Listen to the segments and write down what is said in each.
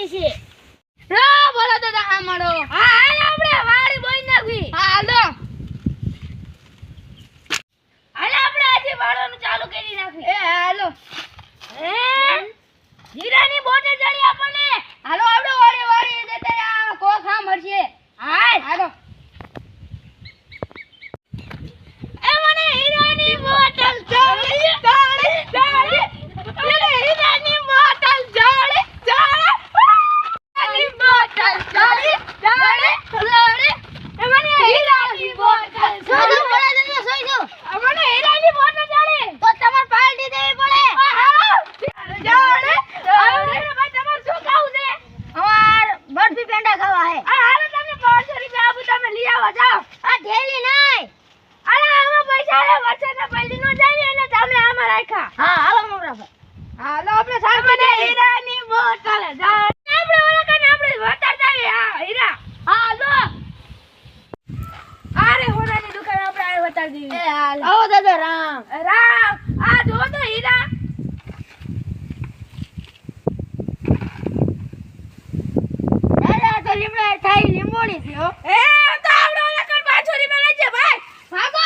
લેવાની છે રા બોલો દાદા હા મળો હા હાલ આપણે વાડી બોઈ નાખવી હા હાલો હાલ આપણે આજે વાળવાનું ચાલુ કરી નાખવી એ હાલો જીરાની બોટલ જડી આપણને હાલો આપણે વાડી વાડી દેતા આ કોખા મળશે હાલ હાલો એ મને હીરાની બોટલ જડી મને હીરાની બોટલ જડી હીરાની બોટલ જડી એ મને હીરાની બોટલ સોજો પડે તો સોજો મને હીરાની બોટલ જડી તો તમાર પાર્ટી દેવી પડે જડી ભાઈ તમાર શું ખાવું છે અમાર બરફી પેંડા ખાવા હે હાલો તમને 500 રૂપિયા આપું તમે લઈ આવો જાઓ આ ઢેલી નહીં અરે આમાં પૈસા હે વચ્ચેના પૈડી નો જાય એટલે તમે આમાં રાખ્યા હા હાલો મમરા ભાઈ હાલો આપણે સામે હીરાની બોટલ જાઓ આપણે ઓલા કને આપણે વતાર જાવી હા હીરા હાલો અરે હોનાની દુકાન આપણે આ વતાર દીધી એ હાલ આવો દાદા રામ રામ આ જો તો હીરા દાદા તો લીમડા થાય લીંબોડી થયો એ તો આપણે ઓલા કને 500 રૂપિયા લઈ જા ભાઈ ભાગો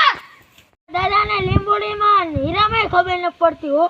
દાદાને લીંબોડીમાં હીરામાં ખબર ન પડતી હો